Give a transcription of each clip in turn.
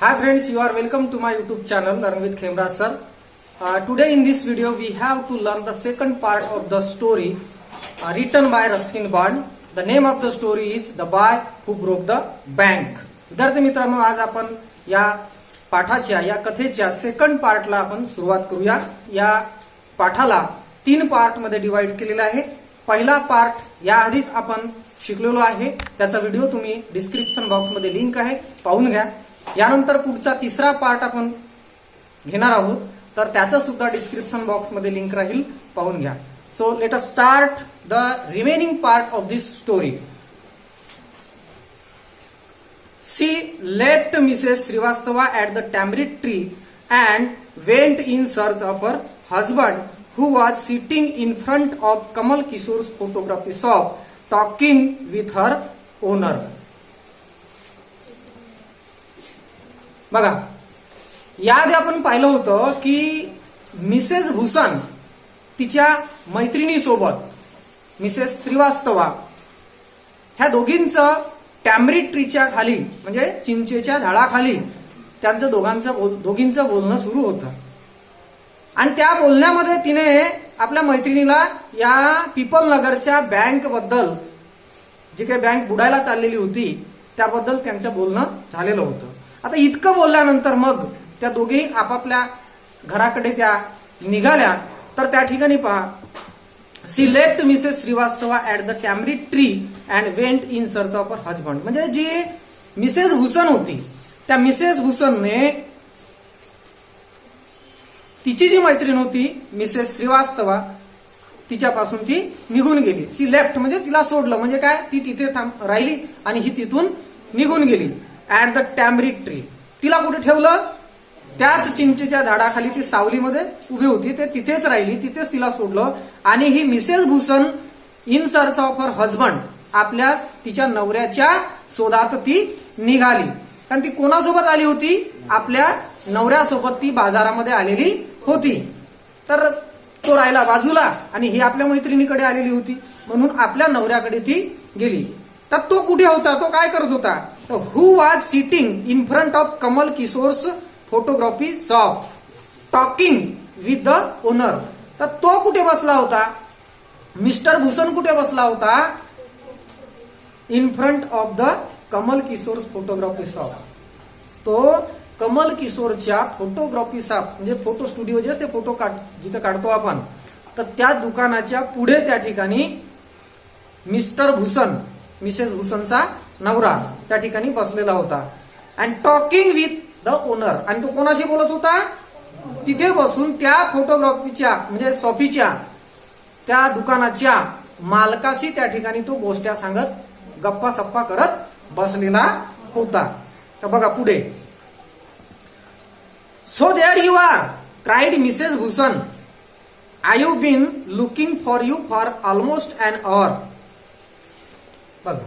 Hi friends, you are welcome to my YouTube channel Learn with Khemraj sir. Today in this video we have to learn the second part of the story written by Ruskin Bond. The name of the story is The Boy Who Broke the Bank. विद्यार्थी मित्रांनो, आज आपण या पाठाच्या या कथेच्या second पार्टला आपण सुरुवात करूया. या पाठाला 3 पार्ट मध्ये डिवाइड केलेला आहे. पहिला पार्ट या आधीच आपण शिकलेलो आहे, त्याचा व्हिडिओ तुम्ही डिस्क्रिप्शन बॉक्स मध्ये लिंक आहे, पाहून घ्या. यानंतर पुढचा तिसरा पार्ट आपण घेणार आहोत, तर त्याचा सुद्धा डिस्क्रिप्शन बॉक्स मध्ये लिंक राहील, पाहून घ्या. So let us start the remaining part of this story. She left Mrs. Srivastava at the tamarind tree and went in search of her husband, who was sitting in front of Kamal Kishore's photography shop talking with her owner. बघा, याआधी आपण पाहिलं होतं की Mrs Bhushan तिच्या मैत्रिणीसोबत Mrs Srivastava ह्या दोघींचं टॅमरिड ट्रीच्या खाली म्हणजे चिंचेच्या झाडाखाली त्यांचं दोघींचं बोलणं सुरू होतं. आणि त्या बोलण्यामध्ये तिने आपल्या मैत्रिणीला या पीपल नगरच्या बँक बद्दल, जी काही बँक बुडायला चाललेली होती त्याबद्दल त्यांचं बोलणं झालेलं होतं. आता इतकं बोलल्यानंतर मग त्या दोघी आपापल्या घराकडे त्या निघाल्या. तर त्या ठिकाणी पहा, she left Mrs Shrivastava at the tamarind tree and went in search of her husband. म्हणजे जी मिसेस भूषण होती, त्या मिसेस भूषणने तिची जी मैत्रीण होती मिसेस श्रीवास्तवा, तिच्यापासून ती निघून गेली. सी लेफ्ट म्हणजे तिला सोडलं, म्हणजे काय, ती तिथे राहिली आणि ही तिथून निघून गेली. ऍट द टॅमरिड ट्री, तिला कुठे ठेवलं, त्याच चिंचेच्या झाडाखाली ती सावलीमध्ये उभी होती, ते तिथेच राहिली, तिथेच तिला सोडलं. आणि ही Mrs Bhushan in search of her husband, आपल्या तिच्या नवऱ्याच्या शोधात ती निघाली. कारण ती कोणासोबत आली होती, आपल्या नवऱ्यासोबत ती बाजारामध्ये आलेली होती. तर तो राहिला बाजूला आणि ही आपल्या मैत्रिणीकडे आलेली होती, म्हणून आपल्या नवऱ्याकडे ती गेली. तर तो कुठे होता, तो काय करत होता, तर who was sitting in front of Kamal Kishore's photography shop talking with the owner. तर तो कुठे बसला होता, मिस्टर भूषण कुठे बसला होता, in front of the Kamal Kishore's photography shop. तो कमल किशोरच्या फोटोग्राफी शॉप म्हणजे फोटो स्टुडिओ जे असते, फोटो जिथे काढतो आपण, तर त्या दुकानाच्या पुढे त्या ठिकाणी मिस्टर भूषण, मिसेस भूषणचा नवरा, त्या ठिकाणी बसलेला होता. And talking with the owner. आणि तो कोणाशी बोलत होता, तिथे बसून त्या फोटोग्राफीच्या म्हणजे शॉपीच्या त्या दुकानाच्या मालकाशी त्या ठिकाणी तो गोष्टी सांगत, गप्पा सप्पा करत बसलेला होता. तर बघा पुढे, so there you are cried Mrs Bhushan, I you been looking for you for almost an hour. बघा,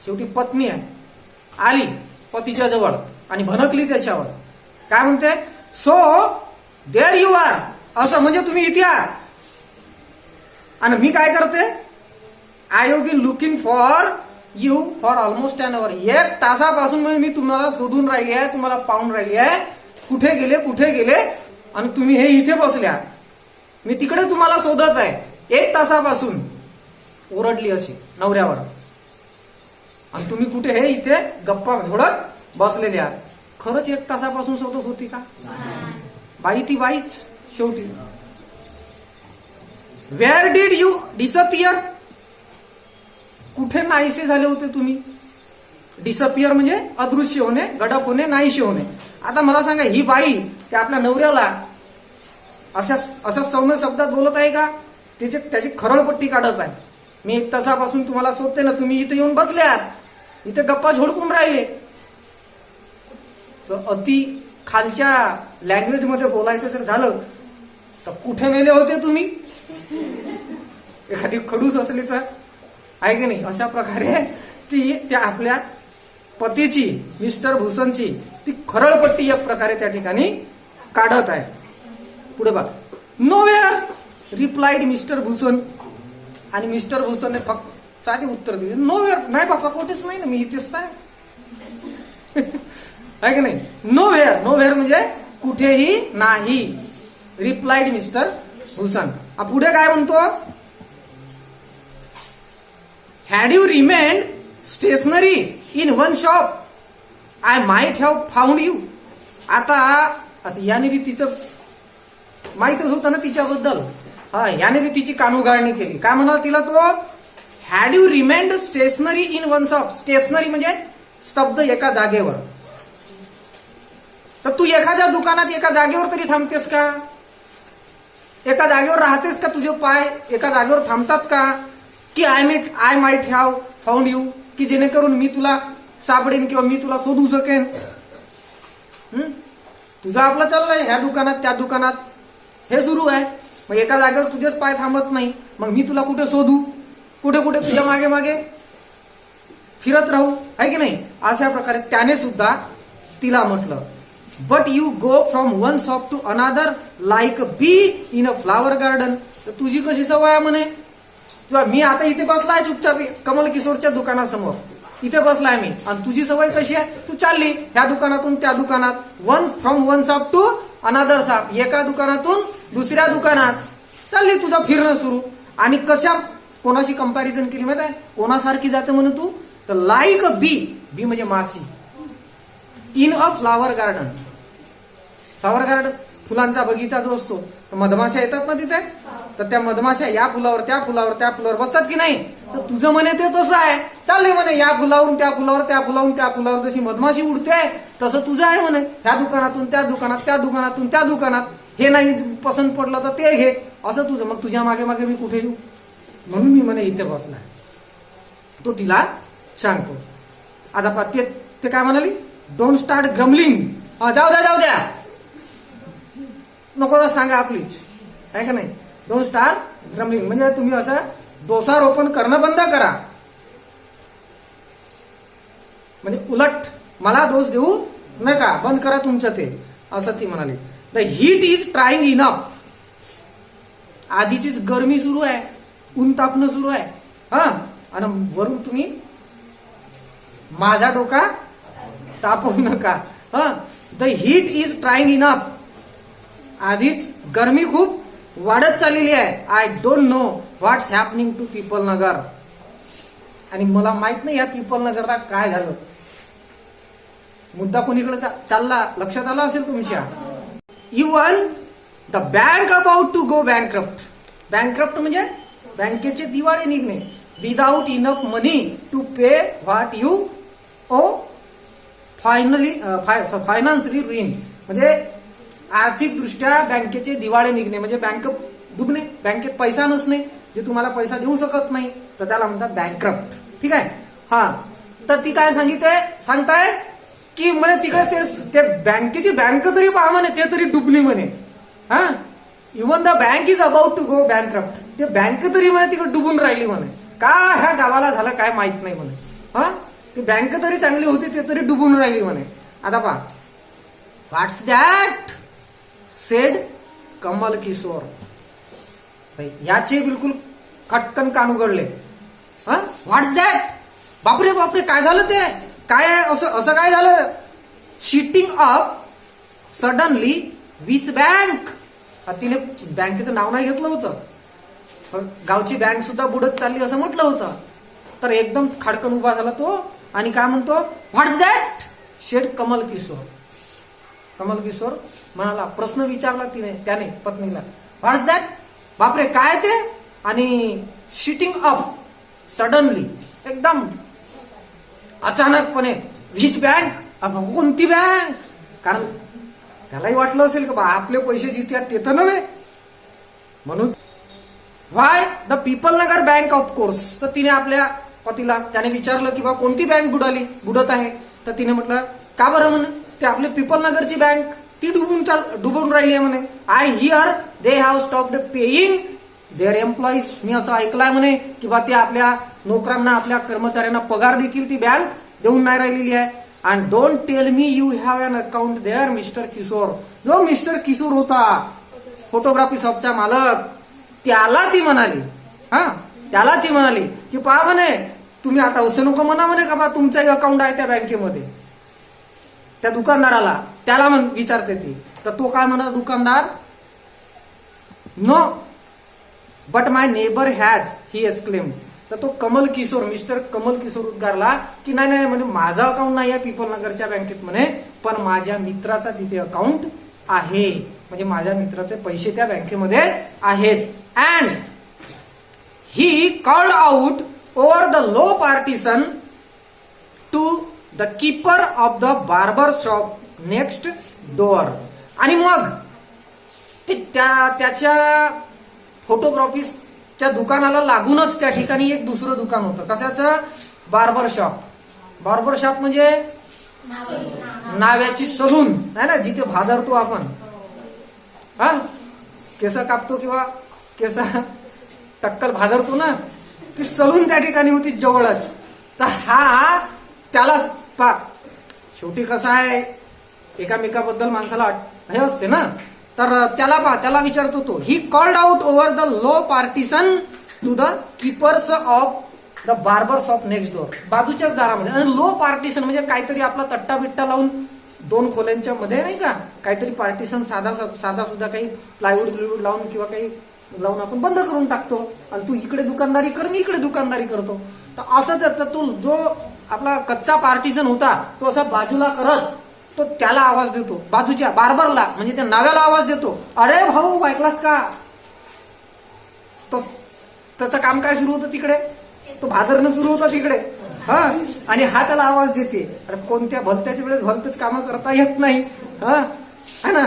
शेवटी पत्नी आहे, आली पतीच्या जवळ आणि भनकली त्याच्यावर. काय म्हणते, सो देअर यू आर, असं म्हणजे तुम्ही इथे आहात. आणि मी काय करते, I have been looking for you for almost an hour. 1 तासापासून मी तुम्हाला शोधून राहिली आहे, तुम्हाला पाहून राहिली आहे, कुठे गेले आणि तुम्ही हे इथे बसल्या. मी तिकडे तुम्हाला शोधत आहे 1 तासापासून. ओरडली अशी नवऱ्यावर. आणि तुम्ही कुठे, हे इथे गप्पा झोडत बसलेले आहात. खरंच 1 तासापासून शोधत होती का, बाई ती बाईच शेवटी. वेअर डिड यू डिसअपियर, कुठे नाहीसे झाले होते तुम्ही. डिसअपियर म्हणजे अदृश्य होणे, गडप होणे, नाहीसे होणे. आता मला सांगा, ही बाई त्या आपल्या नवऱ्याला अशा सौम्य शब्दात बोलत आहे का, त्याची खरळपट्टी काढत आहे. मी 1 तासापासून तुम्हाला शोधते ना, तुम्ही इथे येऊन बसल्यात, इथे गप्पा झोडकून राहिले. तर अति खालच्या लँग्वेज मध्ये बोलायचं जर झालं तर कुठे मेले होते तुम्ही, एखादी खडूस असली तर, आहे की नाही. अशा प्रकारे ती त्या आपल्या पतीची, मिस्टर भूषणची ती खरळपट्टी एक प्रकारे त्या ठिकाणी काढत आहे. पुढे बघा, नोवेअर रिप्लाइड मिस्टर भूषण. आणि मिस्टर भूषणने फक्त साधी उत्तर दिले, नोवेअर, नाही बाबा कुठेच नाही ना, मी इथेच आहे. आहे की नाही. नो व्हेअर, नो व्हेअर म्हणजे कुठेही नाही, रिप्लाइड मिस्टर हुसन. पुढे काय म्हणतो, had you remained stationary in one shop I might have found you. आता याने बी तिचं माहितच होतं ना तिच्याबद्दल, याने बी तिची कानउघाडणी केली. काय म्हणाला तिला तो, had you remained stationary in one shop. Stationary म्हणजे स्तब्ध एका जागेवर. तर तू एखाद्या दुकानात एका जागेवर तरी थांबतेस का, एका जागेवर राहतेस का, तुझे पाय एका जागेवर थांबतात का, की I might have found you, की जेणेकरून मी तुला सापडेन किंवा मी तुला शोधू शकेन. तुझं आपलं चाललंय ह्या दुकानात त्या दुकानात, हे सुरू आहे. मग एका जागेवर तुझेच पाय थांबत नाही, मग मी तुला कुठे शोधू, कुठे कुठे तुझ्या मागे मागे फिरत राहू, आहे की नाही. अशा प्रकारे त्याने सुद्धा तिला म्हटलं, but you go from one shop to another like bee in a flower garden. तर तुझी कशी सवय आहे म्हणे, मी आता इथे बसलाय चुपचाप कमल किशोरच्या दुकानासमोर, इथे बसलाय मी, आणि तुझी सवय कशी आहे, तू चालली ह्या दुकानातून त्या दुकानात, from one shop to another shop, एका दुकानातून दुसऱ्या दुकानात चालली, तुझं फिरणं सुरू. आणि कशा कोणाशी कंपॅरिझन केली माहिती आहे, कोणासारखी जाते म्हणून तू, तर लाईक अ बी, बी म्हणजे मासी, in a flower garden. Flower garden फुलांचा बगीचा जो असतो, तर मधमाशा येतात ना तिथे, तर त्या मधमाशा या फुलावर त्या फुलावर त्या फुलावर बसतात की नाही. तर तुझं म्हणे ते तसं आहे, चालले म्हणे या फुलावरून त्या फुलावर, त्या फुलावरून त्या फुलावर, जशी मधमाशी उडते तसं तुझं आहे म्हणे, ह्या दुकानातून त्या दुकानात, त्या दुकानातून त्या दुकानात, हे नाही पसंत पडलं तर ते घे, असं तुझं. मग तुझ्या मागे मागे मी कुठे येऊ, म्हणून मी म्हणे इथे बसलाय. तो तिला सांगतो. आता ते काय म्हणाली, डोंट स्टार्ट ग्रमलिंग. जाऊ द्या नको सांगा आपलीच, आहे का नाही. डोंट स्टार्ट ग्रमलिंग म्हणजे तुम्ही असं दोषारोपण करणं बंद करा, म्हणजे उलट मला दोष देऊ नका, बंद करा तुमचं ते, असं ती म्हणाली. The heat is trying enough. आधीचीच गरमी सुरू आहे, ऊन तापणं सुरू आहे, आणि वरून तुम्ही माझा डोका तापवू नका. The heat is trying enough. आधीच गरमी खूप वाढत चाललेली आहे. I don't know what's happening to Pipalnagar. आणि मला माहित नाही या पीपल नगरला काय झालं. मुद्दा कोणीकडे चालला लक्षात आला असेल तुमच्या. Even the bank about to go bankrupt. Bankrupt म्हणजे बँकेचे दिवाळे निघणे. Without enough money to pay what you owe financially ruin. म्हणजे आर्थिकदृष्ट्या बँकेचे दिवाळे निघणे म्हणजे बँक डुबणे, बँकेत पैसा नसणे, जे तुम्हाला पैसा देऊ शकत नाही, तर त्याला म्हणतात बँकरप्ट. ठीक आहे. तर ती काय सांगताय की म्हणे तिकडे ते बँकेची बँक तरी पहा म्हणे, ते तरी डुबली म्हणे. Even the bank is about to go bankrupt. ते बँक तरी म्हणे तिकडे डुबून राहिली म्हणे. का ह्या गावाला झालं काय माहित नाही म्हणे. ती बँक तरी चांगली होती, ते तरी डुबून राहिली म्हणे. आता पहा, व्हॉट्स दॅट सेड कमल किशोर. याचे बिलकुल खटकन कान उघडले. व्हॉट्स दॅट, बापरे बापरे काय झालं, ते काय असं काय झालं. Sitting up suddenly which bank. तिने बँकेचं नाव नाही घेतलं होतं, गावची बँक सुद्धा बुडत चालली असं म्हटलं होतं. तर एकदम खडकन उभा झाला तो आणि काय म्हणतो, व्हॉट्स दॅट शेड कमल किशोर. कमल किशोर म्हणाला, प्रश्न विचारला त्याने पत्नीला, व्हॉट्स दॅट, बापरे काय ते. आणि शिटिंग अप सडनली, एकदम अचानकपणे, व्हिच बँक, कोणती बँक. कारण त्यालाही वाटलं असेल की बा आपले पैसे जिथे आहेत ते तर नव्हे, म्हणून why the people Nagar bank of course. तर तिने आपल्या पतीला त्याने विचारलं की बा कोणती बँक बुडत आहे. तर तिने म्हटलं का बरं म्हणे, ते आपले पीपल नगरची बँक ती डुबून राहिली आहे म्हणे. I hear they have stopped paying their employees. मी असं ऐकलंय म्हणे की बा ते आपल्या नोकरांना, आपल्या कर्मचाऱ्यांना पगार देखील ती बँक देऊन नाही राहिलेली आहे. And don't tell me you have an account there mister Kishore. जो मिस्टर किशोर होता फोटोग्राफी शॉपचा मालक, त्याला ती म्हणाली की पहा म्हणे, तुम्ही आता असं नको म्हणा म्हणे का बा तुमचं अकाउंट आहे त्या बँकेमध्ये. त्या दुकानदाराला, त्याला विचारते ती. तर तो काय म्हणा दुकानदार, no but my neighbour has, he exclaim. तर तो कमल किशोर, मिस्टर कमल किशोर उद्गारला की नाही नाही म्हणे माझं अकाउंट नाही आहे पीपल नगरच्या बँकेत म्हणे, पण माझ्या मित्राचा तिथे अकाउंट आहे, म्हणजे माझ्या मित्राचे पैसे त्या बँकेमध्ये आहेत. And he called out over the low partition to the keeper of the barber shop next door. आणि मग ते त्याच्या फोटोग्राफीच्या दुकानाला लागूनच त्या ठिकाणी एक दुसरं दुकान होतं. कशाचं? बार्बर शॉप. बार्बर शॉप म्हणजे नाव्याची सलून आहे ना, जिथे भादरतो आपण, हा केस कापतो किंवा केस टक्कल भादरतो ना, ती सलून त्या ठिकाणी होती जवळच. तर हा त्याला शेवटी कसं आहे, एकामेकाबद्दल माणसाला हे असते ना, तर त्याला विचारतो तो, he called out over the low partition to the keepers of the barber shop next door. बाजूच्याच दारामध्ये. आणि लो पार्टिशन म्हणजे काहीतरी आपला तट्टा बिट्टा लावून 2 खोल्यांच्या मध्ये नाही का, काहीतरी पार्टिशन साधा सुद्धा काही प्लायवूड लावून किंवा काही लावून आपण बंद करून टाकतो. आणि तू इकडे दुकानदारी कर, मी इकडे दुकानदारी करतो. तर असं तर तू जो आपला कच्चा पार्टिशन होता तो असा बाजूला करत तो त्याला आवाज देतो, बाजूच्या बार्बरला म्हणजे त्या नाव्याला आवाज देतो, अरे भाऊ ऐकलास का. तो त्याचं काम काय सुरू होतं तिकडे, तो भादरणं सुरू होतं तिकडे, हा. आणि हा त्याला आवाज देते. कोणत्या भलत्याच्या वेळेस भलतेच कामं करता येत नाही, हा है ना.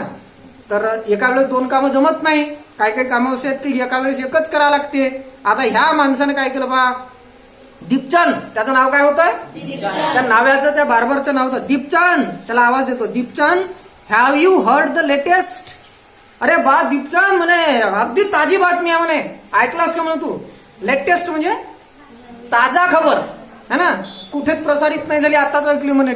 तर एका वेळेस 2 कामं जमत नाही, काही कामं असे आहेत की एका वेळेस एकच करावं लागते. आता ह्या माणसाने काय केलं बा, दीपचंद, त्याचं नाव काय होतं, त्या नाव्याचं त्या बार्बरचं नाव होतं दीपचंद. त्याला आवाज देतो, Deepchand have you heard the latest. अरे बा दीपचंद म्हणे अगदी ताजी बातमी आहे म्हणे, ऐकलास का म्हणे तू. लेटेस्ट म्हणजे ताजा खबर है ना, कुठेच प्रसारित नाही झाली, आताच ऐकली म्हणे,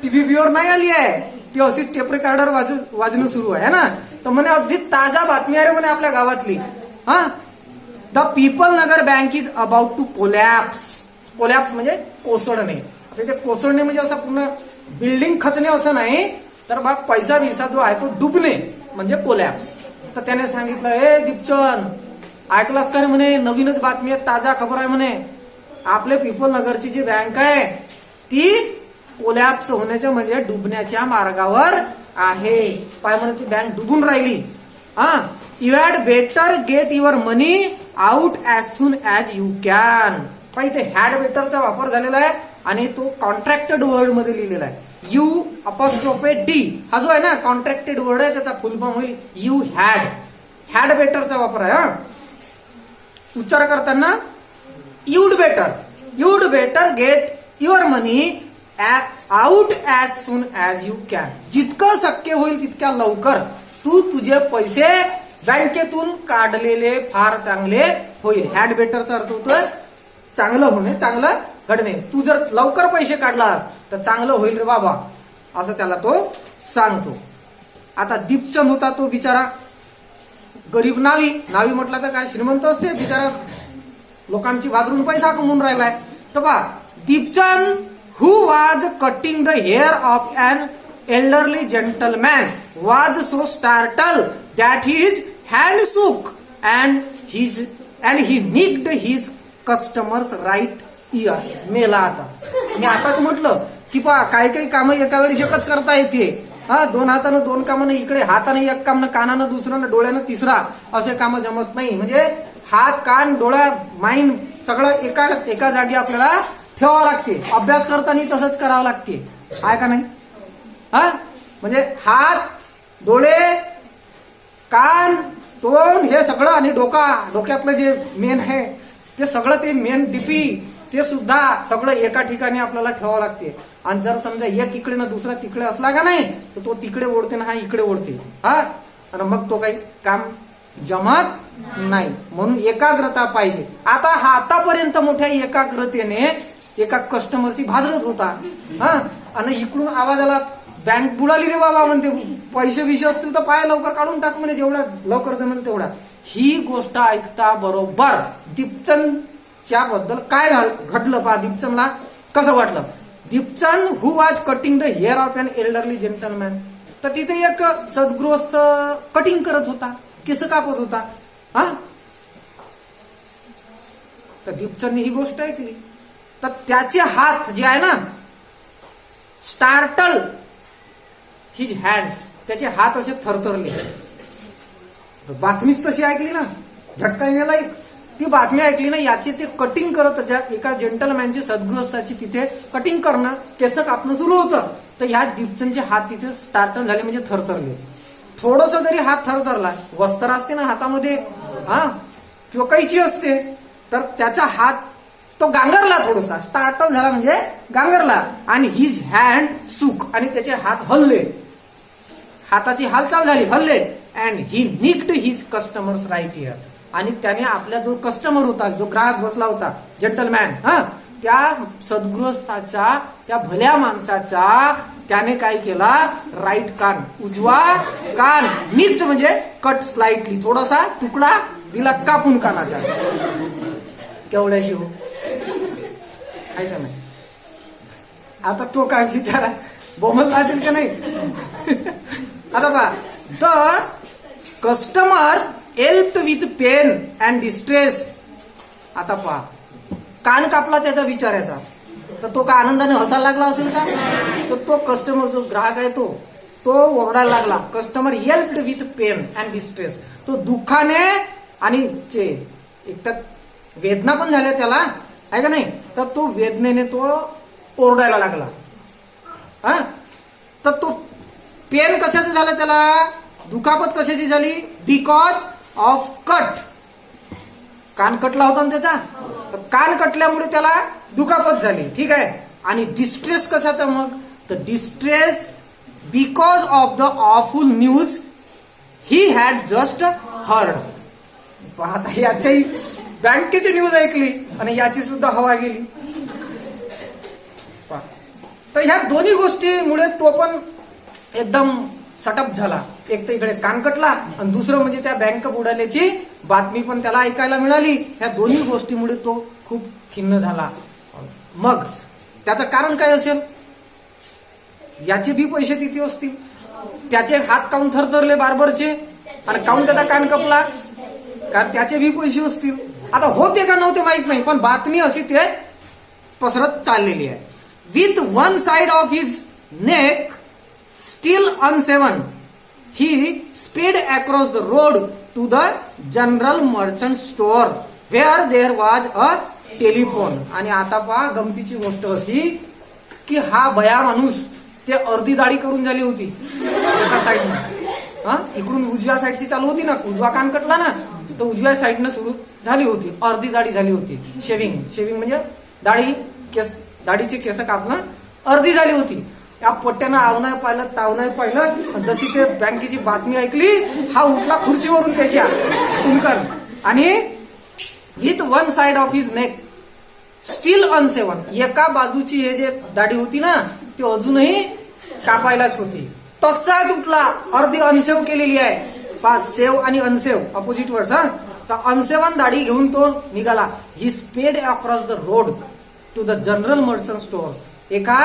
टीव्हीवर नाही आली आहे ती, अशीच टेप रेकॉर्डर वाजणं सुरू आहे ना. तर म्हणे अगदी ताजा बातमी आहे म्हणे आपल्या गावातली. हा, the people Nagar bank is about to collapse. Collapse म्हणजे कोसळणे. ते कोसळणे म्हणजे असं पूर्ण बिल्डिंग खचणे असं नाही, तर बा पैसा बिसा जो आहे तो डुबणे म्हणजे कोलॅप्स. तर त्याने सांगितलं, ए दीपचंद ऐकलास का रे म्हणे, नवीनच बातमी आहे, ताजा खबर आहे म्हणे, आपले पीपल नगरची जी बँक आहे ती कोलॅप्स होण्याच्या म्हणजे डुबण्याच्या मार्गावर आहे. पाय म्हणे ती बँक डुबून राहिली. हा, you had better get your money out as soon as you can. पाय इथे हॅड बेटरचा वापर झालेला आहे आणि तो कॉन्ट्रॅक्टेड वर्ड मध्ये लिहिलेला आहे. यू अपॉस्ट्रोफे डी हा जो आहे ना कॉन्ट्रॅक्टेड वर्ड आहे, त्याचा फुल फॉर्म होईल यू हॅड. हॅड बेटरचा वापर आहे. हा, उच्चार करताना you'd better get your money out as soon as you can. जितकं शक्य होईल तितक्या लवकर तू तुझे पैसे बँकेतून काढलेले फार चांगले होईल. हॅड बेटरचा अर्थ होतो चांगलं होणे, चांगलं घडणे. तू जर लवकर पैसे काढलास तर चांगलं होईल रे बाबा, असं त्याला तो सांगतो. आता दीपचंद होता तो बिचारा गरीब नावी म्हटलं तर काय श्रीमंत असते, बिचारा लोकांची वाजरून पैसा कमवून राहिलाय. तर बा Deepchand who was cutting the hair of an elderly gentleman was so startle that his hand shook and he nicked his customer's right ear. मेला आता. मी आताच म्हटलं की पा काही कामं एका वेळी एकच करता येते. हा, 2 हातानं 2 कामं, इकडे हाताने एक काम ना, कानानं दुसरं, डोळ्यानं तिसरा, असे कामं जमत नाही. म्हणजे हात, कान, डोळा, माइंड सगळं एका जागी आपल्याला ठेवावं लागते. अभ्यास करताना तसंच करावं लागते, आहे का नाही. हा, म्हणजे हात, डोळे, कान, तोंड हे सगळं आणि डोक्यातलं जे मेन आहे ते सगळं, ते मेन डीपी ते सुद्धा सगळं एका ठिकाणी आपल्याला ठेवावं लागते. आणि जर समजा एक इकडे ना दुसरा तिकडे असला का नाही तर तो तिकडे ओढते ना हा इकडे ओढते. हा, आणि मग तो काही काम जमत नाही. म्हणून एकाग्रता पाहिजे. आता हा आतापर्यंत मोठ्या एकाग्रतेने एका कस्टमरची भाजरत होता. हा, आणि इकडून आवाज आला, बँक बुडाली रे बाबा म्हणते, पैसे विषय असतील तर पाय लवकर काढून टाक म्हणे, जेवढा लवकर जमेल तेवढा. ही गोष्ट ऐकता बरोबर दीपचंदच्या बद्दल काय घडलं पहा. दीपचंदला कसं वाटलं, Deepchand who was cutting the hair of an elderly gentleman. तर तिथे एक सद्गृहस्थ कटिंग करत होता, केस कापत होता. हा, तर दीपचंदने ही गोष्ट ऐकली. तर त्याचे हात जे आहे ना, स्टार्टल हिज हँड्स, त्याचे हात असे थरथरले. बातमीच तशी ऐकली ना, झटका गेला. ती बातमी ऐकली ना, याचे ते कटिंग करत, एका जेंटलमॅनची सद्गृहस्थाची तिथे कटिंग करणं, केस कापणं सुरू होतं. तर ह्या दीपचंदचे हात तिथे स्टार्टल झाले, म्हणजे थरथरले. थोडस जरी हात थरथरला, वस्त्र असते ना हातामध्ये, हा, किंवा कैची असते, तर त्याचा हात तो गांगरला, थोडासा स्टार्टल झाला म्हणजे गांगरला. आणि हिज हँड सुक, आणि त्याचे हात हलले, हाताची हालचाल झाली, हलले. And he nicked his customer's right ear. आणि त्याने आपला जो कस्टमर होता, जो ग्राहक बसला होता, जेंटलमॅन, हा, त्या सद्गृहस्थाच्या, त्या भल्या माणसाचा त्याने काय केला, राईट कान, उजवा कान, निक्ड म्हणजे कट स्लाइटली, थोडासा तुकडा दिला कापून कानाचा. केवढ्याशी हो, आहे का नाही? आता तो काय विचारा, बोमलला असेल का नाही? आता पहा, the customer helped with pain and distress. आता पहा, कान कापला त्याचा विचारायचा, तर तो का आनंदाने हसायला लागला असेल का? तर तो कस्टमर, जो ग्राहक आहे, तो ओरडायला लागला. Customer helped with pain and distress. तो दुःखाने आणि एक तर वेदना पण झाल्या त्याला, आहे का नाही? तर तो वेदनेने तो ओरडायला लागला. हा, तर तो पेन कशाचं झालं त्याला, दुखापत कशाची झाली, बिकॉज ऑफ कट. कान कटला होता ना त्याचा, तर कान कटल्यामुळे त्याला दुखापत झाली, ठीक आहे. आणि डिस्ट्रेस कशाचा मग, तर distress because of the awful news he had just heard. पाहता, याच्याही बँकेची न्यूज ऐकली आणि याची सुद्धा हवा गेली. तर ह्या दोन्ही गोष्टीमुळे तो पण एकदम सटप झाला. एक तर इकडे कान कटला, आणि दुसरं म्हणजे त्या बँक बुडाल्याची बातमी पण त्याला ऐकायला मिळाली. ह्या दोन्ही गोष्टीमुळे तो खूप खिन्न झाला. मग त्याचं कारण काय असेल, याचे बी पैसे तिथे असतील, त्याचे हात काऊन थरथरले बार्बरचे, आणि काऊन त्याचा कान कपला, कारण त्याचे बी पैसे असतील. आता होते का नव्हते माहित नाही, पण बातमी अशी ते पसरत चाललेली आहे. With one side of his neck still unshaven, he speed across the road to the general merchant store where there was a telephone. आणि आता पहा, गमतीची गोष्ट अशी की हा भया माणूस, ते अर्धी दाढी करून झाली होती एका साईडनं. हा, इकडून उजव्या साईडची चालू होती ना, उजवा कान कटला ना, तर उजव्या साईडनं सुरू झाली होती, अर्धी दाढी झाली होती. शेविंग म्हणजे दाढी, केस, दाढीचे केस कापणं अर्धी झाली होती. या पट्ट्यानं आव नाही पाहिलं, ताव नाही पाहिलं. जशी ते बँकेची बातमी ऐकली, हा उठला खुर्चीवरून त्याच्या कुंकण, आणि with one side of his neck still unshaven, एका बाजूची हे जे दाढी होती ना, ती अजूनही कापायलाच होती. तसाच उठला, अर्धी अनसेव केलेली आहे. सेव आणि अनसेव अपोजिट वर्ड्स. हा, तर अनसेवन दाढी घेऊन तो निघाला. He sped across the road to the general merchant stores. एका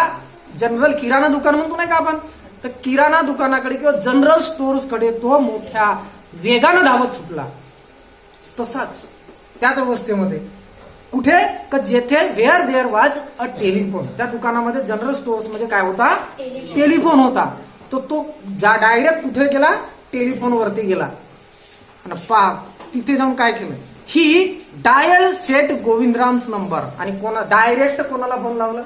जनरल किराणा दुकान म्हणतो नाही का आपण, तर किराणा दुकानाकडे किंवा जनरल स्टोअर्स कडे तो मोठ्या वेगानं धावत सुटला. तसाच त्याच अवस्थेमध्ये कुठे, का जेथे where there was a telephone, त्या दुकानामध्ये जनरल स्टोअर्स मध्ये काय होता, टेलिफोन होता. तो डायरेक्ट कुठे गेला, टेलिफोन वरती गेला. आणि तिथे जाऊन काय केलं, he dialled Seth Govindram's number. आणि डायरेक्ट कोणाला फोन लावला,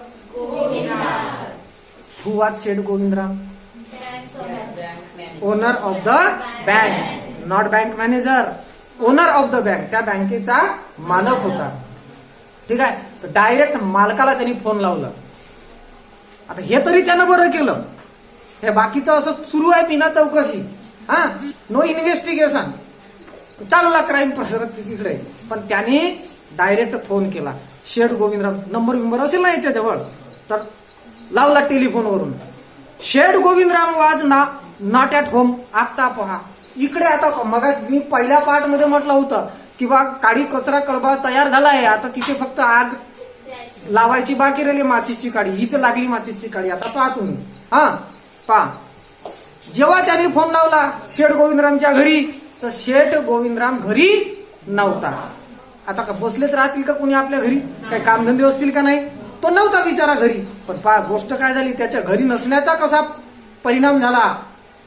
who was Seth Govindram, owner of the bank, not bank manager, owner of the bank, त्या बँकेचा मालक होता. ठीक आहे, तर डायरेक्ट मालकाला त्यांनी फोन लावला. आता हे तरी त्यानं बरं केलं. हे बाकीचं असं सुरू आहे बिना चौकशी, हा, नो इन्व्हेस्टिगेशन, चालला क्राईम पसरत तिकडे. पण त्याने डायरेक्ट फोन केला. शेठ गोविंदराम नंबर असेल ना याच्याजवळ, तर लावला टेलिफोनवरून. शेठ गोविंदराम वाज नॉट ॲट होम. आता पहा इकडे, आता मग मी पहिल्या पार्ट मध्ये म्हटलं होतं की बा काळी कचरा कळबा तयार झाला आहे, आता तिथे फक्त आग लावायची बाकी राहिली माचीसची काडी, ही तर लागली माचीसची काडी. आता पहा तुम्ही, हा पहा, जेव्हा त्याने फोन लावला शेठ गोविंदरामच्या घरी, तर शेठ गोविंदराम घरी नव्हता. आता का बसलेच राहतील का कोणी आपल्या घरी, काही कामधंदे असतील का नाही, तो नव्हता बिचारा घरी. पण पहा गोष्ट काय झाली, त्याच्या घरी नसण्याचा कसा परिणाम झाला,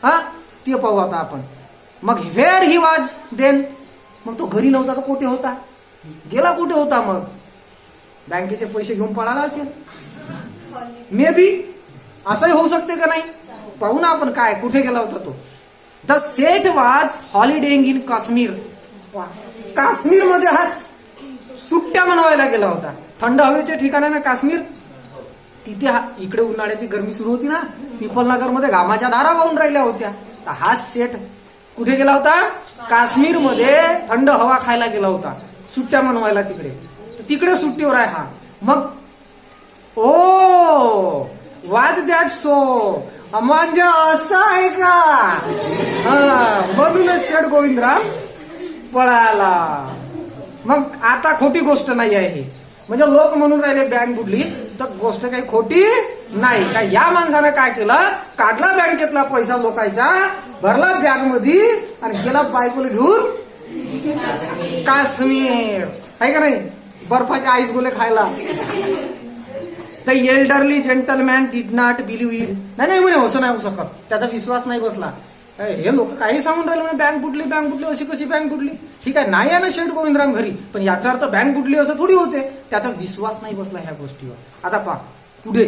हा ते पाहू आता आपण. मग वेअर ही वॉज देन, मग तो घरी नव्हता तर कुठे होता, गेला कुठे होता, मग बँकेचे पैसे घेऊन पळाला असेल, मे बी असंही होऊ शकते का नाही, पाहू ना आपण काय कुठे गेला होता तो. The Seth was holidaying in Kashmir, Kashmir मध्ये हा सुट्ट्या मनवायला गेला होता. थंड हवेचे ठिकाण आहे ना काश्मीर, तिथे इकडे उन्हाळ्याची गरमी सुरू होती ना, पिपलनगर मध्ये घामाच्या धारा वाहून राहिल्या होत्या. हा सेठ कुठे गेला होता, काश्मीर मध्ये थंड हवा खायला गेला होता, सुट्ट्या मनवायला तिकडे सुट्टीवर आहे हा. मग ओ वाज दॅट सो, म्हणजे असं आहे का, हा म्हणूनच शेठ गोविंदराम पळाला. मग आता खोटी गोष्ट नाही आहे ही, म्हणजे लोक म्हणून राहिले बँक बुडली, तर गोष्ट काही खोटी नाही. काय या माणसानं काय केलं, काढला बँकेतला पैसा लोकांचा, भरला बॅग मध्ये आणि गेला बायकोला घेऊन काश्मीर, आहे का नाही, बर्फाचे आईस गोले खायला. The elderly gentleman did not believe it, नाही म्हणे असं नाही होऊ शकत, त्याचा विश्वास नाही बसला. हे लोक काही सांगून राहिले म्हणे बँक बुडली, अशी कशी बँक बुडली. ठीक आहे, नाही आहे ना शेठ गोविंदराम घरी, पण याचा अर्थ बँक बुडली असं थोडी होते. त्याचा विश्वास नाही बसला ह्या गोष्टीवर. आता पहा पुढे,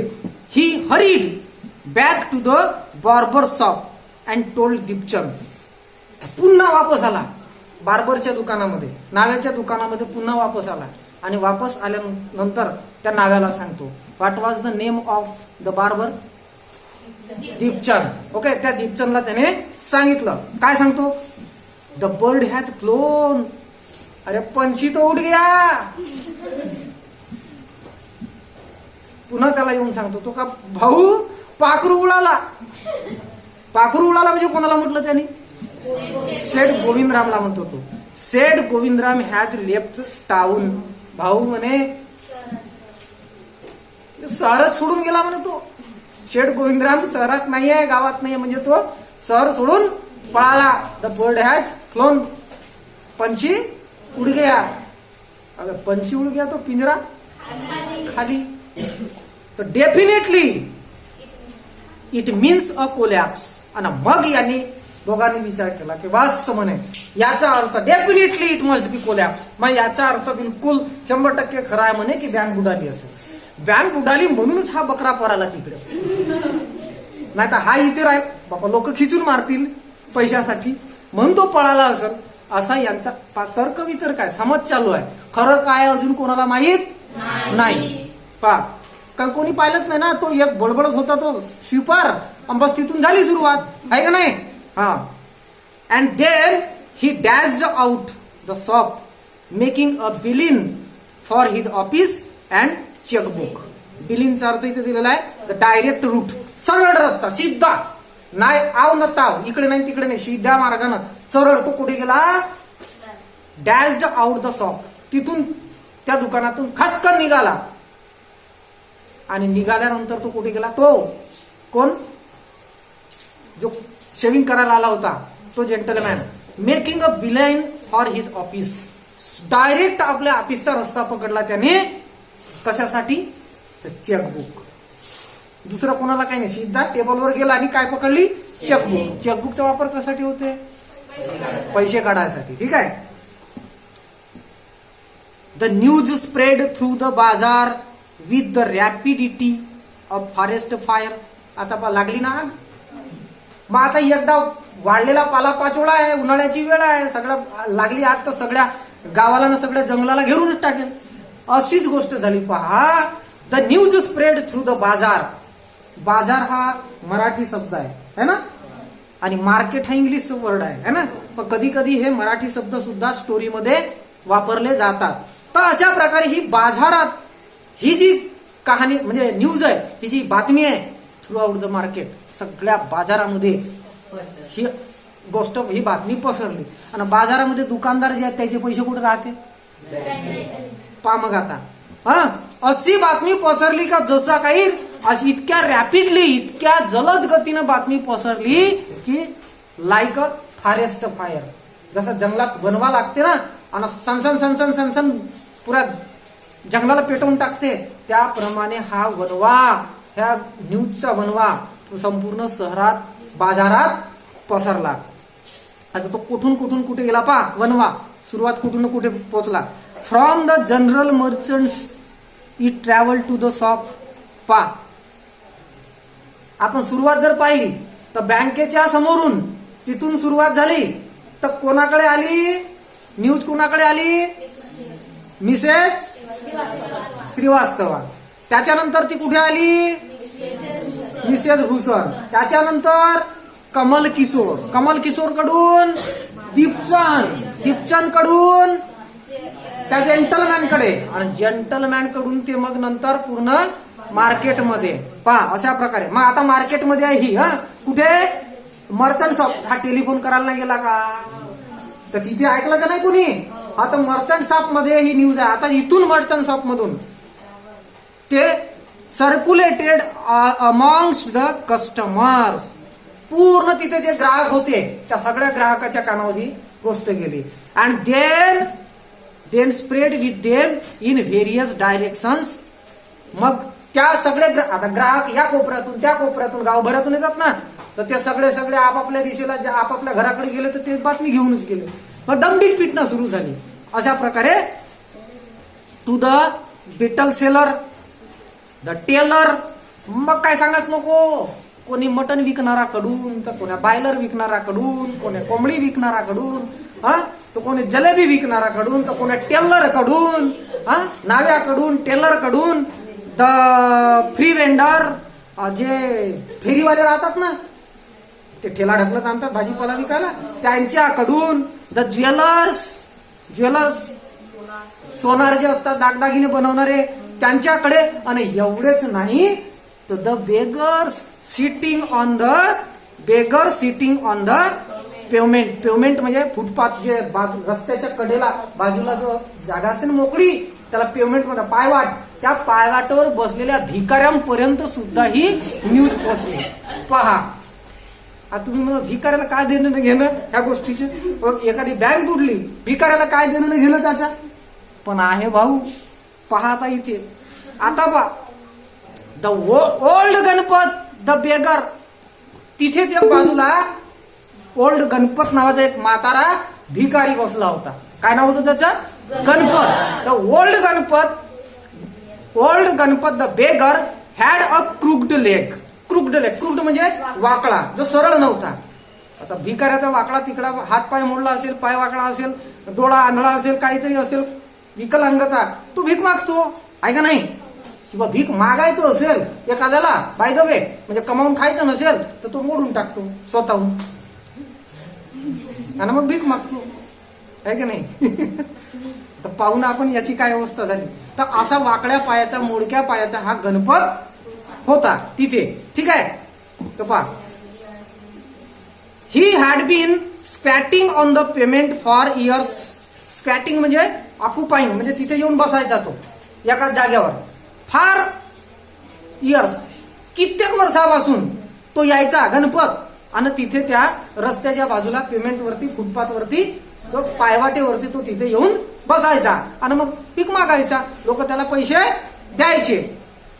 he hurried back to the barber shop and told Deepchand, पुन्हा वापस आला बार्बरच्या दुकानामध्ये, नाव्याच्या दुकानामध्ये पुन्हा वापस आला. आणि वापस आल्यानंतर त्या नाव्याला सांगतो, what was the name of the barber, Deepchand. Okay, त्या दीपचंदला त्याने सांगितलं, काय सांगतो, द बर्ड हॅज फ्लोन, अरे पंछी तो उड गया. पुन्हा त्याला येऊन सांगतो तो, का भाऊ पाखरू उडाला. पाखरू उडाला म्हणजे कोणाला म्हटलं त्याने, सेठ गोविंदरामला म्हणतो तो. सेठ गोविंदराम हॅज लेफ्ट टाउन, भाऊ म्हणे शहरच सोडून गेला म्हणे तो. शेठ गोविंदराम शहरात नाहीये, गावात नाहीये, म्हणजे तो शहर सोडून पळाला. द बर्ड हॅज फ्लोन, पंछी उड गया. अगर पंछी उड गया तो पिंजरा खाली. तर definitely it means a collapse. आणि मग यांनी दोघांनी विचार केला की बस म्हणे, याचा अर्थ definitely it must be collapse, मग याचा अर्थ बिलकुल 100% खरा आहे म्हणे की बँक बुडाली असेल. बँक बुडाली म्हणूनच हा बकरा पराला तिकडे, नाही तर हा इथे राहील, बाबा लोक खिचून मारतील पैशासाठी, म्हणून तो पळाला असेल. असा यांचा तर्क वितर्क काय समज चालू आहे. खरं काय अजून कोणाला माहित नाही. पहा कोणी पाहिलंच नाही ना, तो एक बडबडत होता तो स्वीपर, बस तिथून झाली सुरुवात, आहे का नाही. हा, and then he dashed out the shop making a beeline for his office and chequebook. बिलिनचा अर्थ इथे दिलेला आहे द डायरेक्ट रूट, सरळ रस्ता, सिद्धा, नाही आव न ताव, इकडे नाही तिकडे नाही, सिद्धा मार्गानं सरळ. तो कुठे गेला, डॅश्ड आउट द शॉप, तिथून त्या दुकानातून खसकर निघाला. आणि निघाल्यानंतर तो कुठे गेला, तो कोण, जो शेविंग करायला आला होता तो gentleman, making a beeline for his office, direct आपल्या ऑफिसचा रस्ता पकडला त्याने. कशासाठी, चेकबुक. दुसरा कोणाला काही नाही, सीधा टेबलवर गेला आणि काय पकडली, चेकबुक. चेकबुकचा वापर कशासाठी होते, पैसे काढायसाठी. ठीक आहे. The news spread through the bazaar with the rapidity of forest fire. आता लागली ना आग, मग आता एकदा वाढलेला पाला पाचोळा आहे, उन्हाळ्याची वेळ आहे, सगळं लागली आग तर सगळ्या गावाला ना सगळ्या जंगलाला घेरूनच टाकेल. अशीच गोष्ट झाली. पहा, the news spread through the बाजार. बाजार हा मराठी शब्द आहे ना, आणि मार्केट हा इंग्लिश वर्ड आहे ना. पण कधी कधी हे मराठी शब्द सुद्धा स्टोरीमध्ये वापरले जातात. तर अशा प्रकारे ही बाजारात ही जी कहाणी म्हणजे न्यूज आहे, ही जी बातमी आहे, थ्रू आउट द मार्केट, सगळ्या बाजारामध्ये ही गोष्ट, ही बातमी पसरली. आणि बाजारामध्ये दुकानदार जे आहेत त्याचे पैसे कुठे राहते, पहा मग आता. हा, अशी बातमी पसरली का जसा काही अशी इतक्या रॅपिडली, इतक्या जलद गतीनं बातमी पसरली की लाईक अ फॉरेस्ट फायर, जसं जंगलात वनवा लागते ना आणि सनसन सनसन सनसन पुरा जंगलाला पेटवून टाकते, त्याप्रमाणे हा वनवा, ह्या न्यूजचा वनवा संपूर्ण शहरात बाजारात पसरला. आता तो कुठून कुठून कुठे गेला पा वनवा, सुरुवात कुठून कुठे पोहोचला. From the general merchants it travel to the shop. पा आपण सुरुवात जर पाहिली तर बँकेच्या समोरून तिथून सुरुवात झाली तर कोणाकडे आली न्यूज, कोणाकडे आली, मिसेस श्रीवास्तवा. त्याच्यानंतर ती कुठे आली, मिसेस भूषण. त्याच्यानंतर कमल किशोर, कमल किशोर कडून दीपचंद, दीपचंद कडून त्या जेंटलमॅन कडे, आणि जेंटलमॅन कडून ते मग नंतर पूर्ण मार्केटमध्ये. पहा अशा प्रकारे. मग आता मार्केटमध्ये आहे ही, कुठे, मर्चंट शॉप. हा टेलिफोन करायला नाही गेला का, तर तिथे ऐकलं का नाही कोणी. आता मर्चंट शॉप मध्ये ही न्यूज आहे. आता इथून मर्चंट शॉप मधून ते सर्क्युलेटेड अमॉंगस्ट द कस्टमर्स. पूर्ण तिथे जे ग्राहक होते त्या सगळ्या ग्राहकाच्या कानावर ही गोष्ट गेली. And then spread with them in various directions. मग त्या सगळे आता ग्राहक या कोपऱ्यातून त्या कोपऱ्यातून गावभरातून येतात ना, तर ते सगळे सगळे आपापल्या दिशेला आपापल्या घराकडे गेले, तर ते बातमी घेऊनच गेले. मग दमडीच पिटणं सुरू झाली. अशा प्रकारे to the beetle seller, the tailor. मग काय सांगत नको, कोणी मटन विकणाराकडून, तर कोणा बायलर विकणाराकडून, कोणी कोंबडी विकणाराकडून, तर कोणी जलेबी विकणाराकडून, तर कोणी टेलर कडून, नाव्याकडून, टेलर कडून, द फ्री वेंडर, जे फेरीवाले राहतात ना, ते ठेला ढकलत आणतात भाजीपाला विकायला, त्यांच्याकडून, द ज्वेलर्स, ज्वेलर्स सोनार जे असतात दागदागिने बनवणारे त्यांच्याकडे, आणि एवढेच नाही तर the beggars sitting on the pavement. Pavement म्हणजे फुटपाथ, जे रस्त्याच्या कडेला बाजूला जो जागा असते ना मोकळी, त्याला पेवमेंट म्हणतात, पायवाट. त्या पायवाटावर बसलेल्या भिकाऱ्यांपर्यंत सुद्धा ही न्यूज पोहोचली. पहा आता तुम्ही मला भिकाऱ्याला काय देणं घेणं ह्या गोष्टीचे, एखादी बँक बुडली, भिकाऱ्याला काय देणं घेणं त्याचा, पण आहे भाऊ. पहा आता इथे, आता पहा the old Ganpat the beggar. तिथेच एक बाजूला ओल्ड गणपत नावाचा एक म्हातारा भिकारी बसला होता. काय नाव होतं त्याचं, Ganpat. The old Ganpat the beggar had a crooked leg. Crooked leg, crooked म्हणजे वाकडा, जो सरळ नव्हता. आता भिकाऱ्याचा वाकडा तिकडा, हात पाय मोडला असेल, पाय वाकडा असेल, डोळा आंधळा असेल, काहीतरी असेल, विकलांगता, तो भीक मागतो, आहे का नाही. किंवा भीक मागायचं असेल एखाद्याला, बाय द वे, म्हणजे कमावून खायचं नसेल तर तो मोडून टाकतो स्वतःहून, आणि मग भीक मागतो, आहे की नाही. तर पाहून आपण याची काय अवस्था झाली. तर असा वाकड्या पायाचा, मोडक्या पायाचा हा गणपत होता तिथे. ठीक आहे. तर पहा, he had been squatting on the payment for years. Squatting म्हणजे ऑक्युपाईंग, म्हणजे तिथे येऊन बसायचा तो एकाच जागेवर. फार इयर्स, कित्येक वर्षापासून तो यायचा गणपत, आणि तिथे त्या रस्त्याच्या बाजूला पेमेंट वरती, फुटपाथ वरती, तो पायवाटेवरती तो तिथे येऊन बसायचा, आणि मग भीक मागायचा. लोक त्याला पैसे द्यायचे.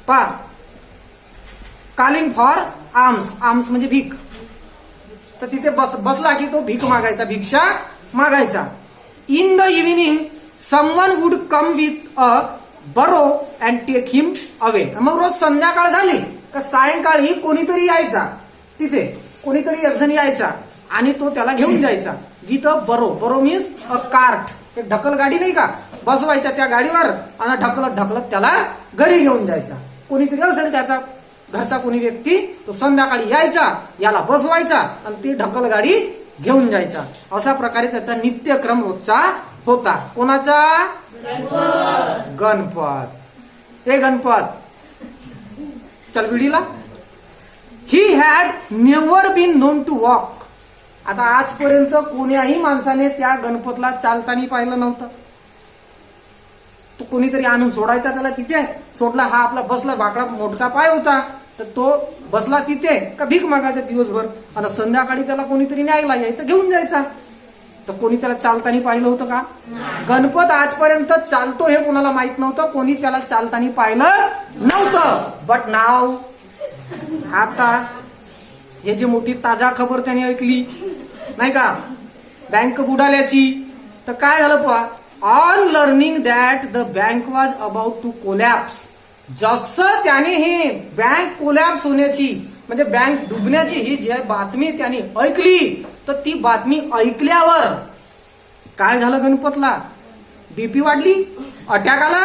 पा कॉलिंग फॉर आर्म्स. आर्म्स म्हणजे भीक. तर तिथे बसला की तो भीक मागायचा, भिक्षा मागायचा. In the evening someone would come with a barrow and take him away. मग रोज संध्याकाळ झाली का सायंकाळी कोणीतरी यायचा, तिथे कोणीतरी एक जण यायचा आणि तो त्याला घेऊन जायचा. विथ अ बरो. बरो मीन्स अ कार्ट. एक ढकल गाडी नाही का, बसवायचा त्या गाडीवर आणि ढकलत ढकलत त्याला घरी घेऊन जायचा. कोणीतरी असेल त्याचा घरचा कोणी व्यक्ती, तो संध्याकाळी यायचा, याला बसवायचा आणि ती ढकल गाडी घेऊन जायचा. अशा प्रकारे त्याचा नित्यक्रम रोजचा होता. कोणाचा, गणपत. हे गणपत चल विडीला. He had never been known to walk. आता आजपर्यंत कोण्याही माणसाने त्या गणपतला चालताना पाहिलं नव्हतं. तो कोणीतरी आणून सोडायचा त्याला तिथे, सोडला, हा आपला बसला, वाकडा मोठा पाय होता, तर तो बसला तिथे का भीक मागायचा दिवसभर, आणि संध्याकाळी त्याला कोणीतरी न्यायला यायचं, घेऊन जायचा. तर कोणी त्याला चालताना पाहिलं होतं का? गणपत आजपर्यंत चालतो हे कोणाला माहित नव्हतं, कोणी त्याला चालताना पाहिलं नव्हतं. बट नाव, आता हे जी मोठी ताजा खबर त्याने ऐकली नाही का, बँक बुडाल्याची, तर काय झालं पहा, on learning that the bank was about to collapse, जसं त्याने हे बँक कोलॅप्स होण्याची म्हणजे बँक डुबण्याची ही जी बातमी त्याने ऐकली, तर ती बातमी ऐकल्यावर काय झालं, गणपतला बीपी वाढली, अटॅक आला.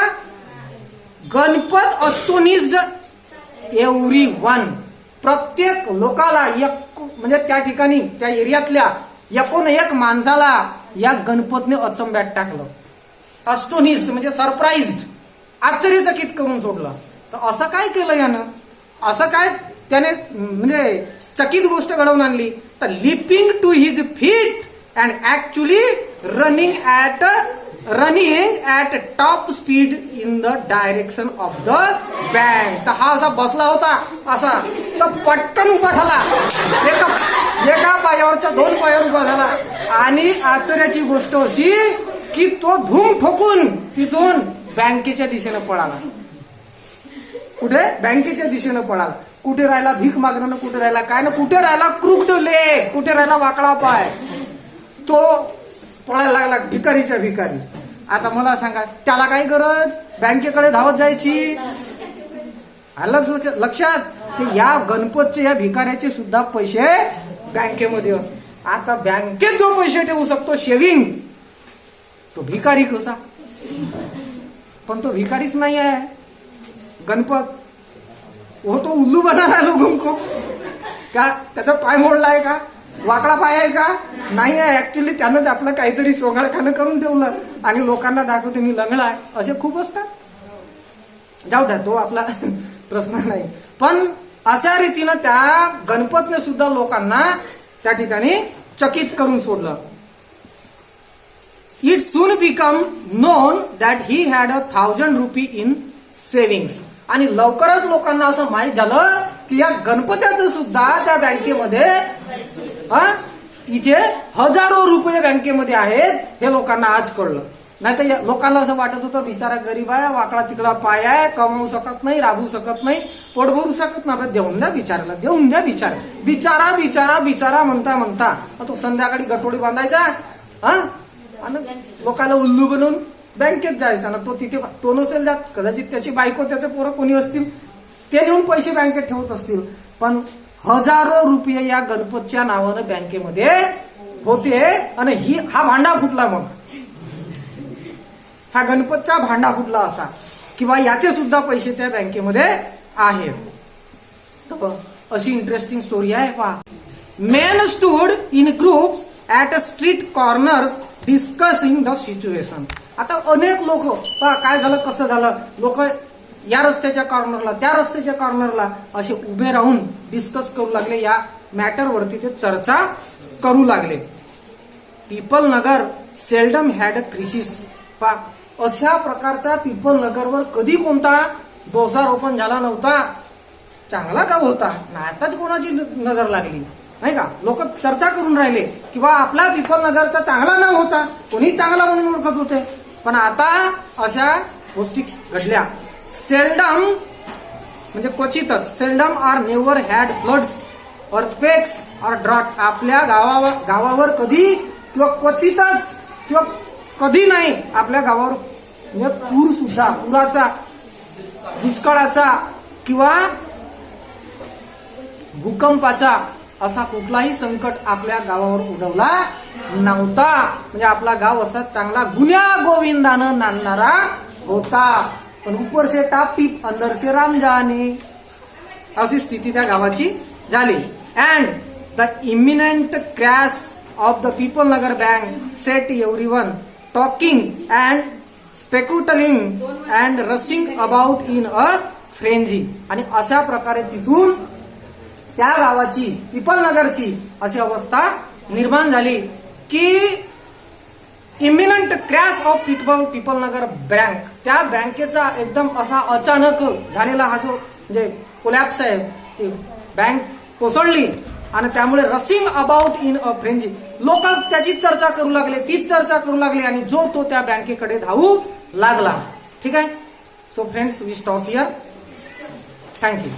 गणपत अस्टोनिज्ड एव्हरीवन, प्रत्येक लोकाला, म्हणजे त्या ठिकाणी त्या एरियातल्या एकूण एक माणसाला या गणपतने अचंब्यात टाकलं. अस्टोनिज्ड म्हणजे सरप्राइज्ड, आश्चर्यचकित करून सोडलं. तर असं काय केलं यानं, असं काय त्याने म्हणजे चकित गोष्ट घडवून आणली, तर leaping to his feet and actually running at top speed in the direction of the bank. तर हा असा बसला होता असा, तर पटकन उभा झाला, एका पायावरच्या 2 पायावर उभा झाला. आणि आश्चर्याची गोष्ट अशी की तो धूम ठोकून तिथून बँकेच्या दिशेनं पळाला. कुठे? बँकेच्या दिशेनं पळाला. कुठे राहिला भीक मागणं, कुठे राहिला काय ना, कुठे राहिला क्रुक्ड लेग, कुठे राहिला वाकडा पाय, तो पळायला लागला भिकारीच्या भिकारी. आता मला सांगा, त्याला काय गरज बँकेकडे धावत जायची? आलं लक्षात? ते या गणपतचे, या भिकाऱ्याचे सुद्धा पैसे बँकेमध्ये असतात. आता बँकेत जो पैसे ठेवू शकतो सेविंग, तो भिकारी कसा? पण तो भिकारीच नाही आहे गणपत, वो तो उल्लू बना रहा है लोगों को. का त्याचा पाय मोडला आहे का? वाकडा पाय आहे का? नाही आहे. ऍक्च्युली त्यानं आपलं काहीतरी सोगाळखानं करून ठेवलं आणि लोकांना दाखवते मी लंगडा आहे, असे खूप असतात. जाऊ द्या, तो आपला प्रश्न नाही. पण अशा रीतीनं त्या गणपतने सुद्धा लोकांना त्या ठिकाणी चकित करून सोडलं. It soon become non that he had 1000 RuPay in savings. आणि लवकरच लोकांना असं माहीत झालं की या गणपत्याचं सुद्धा त्या बँकेमध्ये तिथे हजारो रुपये बँकेमध्ये आहेत, हे लोकांना आज कळलं. नाही तर लोकांना असं वाटत होतं बिचारा गरीब आहे, वाकडा तिकडा पाय आहे, कमवू शकत नाही, राबू शकत नाही, पोट भरू शकत नाही, देऊन द्या बिचाराला, देऊन द्या बिचारा, बिचारा बिचारा बिचारा म्हणता म्हणता तो संध्याकाळी गटोडी बांधायचा आणि लोकांना उल्लू बनवून बँकेत जायचा ना. तो तिथे तो नसेल जात, कदाचित त्याची बायको त्याचे पोरं कोणी असतील, ते नेऊन पैसे बँकेत ठेवत असतील. पण हजारो रुपये या गणपतच्या नावानं बँकेमध्ये होते. आणि हा भांडा फुटला. मग हा गणपतचा भांडा फुटला असा किंवा याचे सुद्धा पैसे त्या बँकेमध्ये आहेत. तर अशी इंटरेस्टिंग स्टोरी आहे पहा. Main stood in groups at a street corners discussing the situation. आता अनेक लोक पहा काय झालं, कसं झालं, लोक या रस्त्याच्या कॉर्नरला, त्या रस्त्याच्या कॉर्नरला असे उभे राहून डिस्कस करू लागले, या मॅटरवरती ते चर्चा करू लागले. People Nagar seldom had a crisis. पा अशा प्रकारचा पीपल नगरवर कधी कोणता दोषारोपण झाला नव्हता. चांगला गाव होता, आताच कोणाची नजर लागली नाही का. लोक चर्चा करून राहिले किंवा आपला पीपल नगरचा चांगला नाव होता, कोणी चांगला म्हणून ओळखत होते. पण आता अशा गोष्टी घडल्या. सेल्डम म्हणजे क्वचितच, seldom or never had floods earthquakes और ड्रॉट. आपल्या गावावर कधी किंवा क्वचितच किंवा कधी नाही आपल्या गावावर म्हणजे पूर सुद्धा, पुराचा, दुष्काळाचा किंवा भूकंपाचा असा कुठलाही संकट आपल्या गावावर उडवला नव्हता. म्हणजे आपला गाव असा चांगला गुन्या गोविंदानं नांदणारा होता. पण ऊपर से टाप टीप अंदर से राम जाने, अशी स्थिती त्या गावाची झाली. And the imminent crash of the people Nagar bank set everyone talking and speculating and rushing about in a frenzy. आणि अशा प्रकारे तिथून त्या गावाची, पीपल नगरची अशी अवस्था निर्माण झाली की eminent crash of people Nagar bank, त्या बँकेचा एकदम असा अचानक झालेला हा जो म्हणजे कोलॅप्स आहे, ती बँक कोसळली आणि त्यामुळे रसिंग अबाउट इन अ फ्रेंजी, लोक त्याची चर्चा करू लागले, तीच चर्चा करू लागली आणि जो तो त्या बँकेकडे धावू लागला. ठीक आहे. So friends, we stop here. Thank you.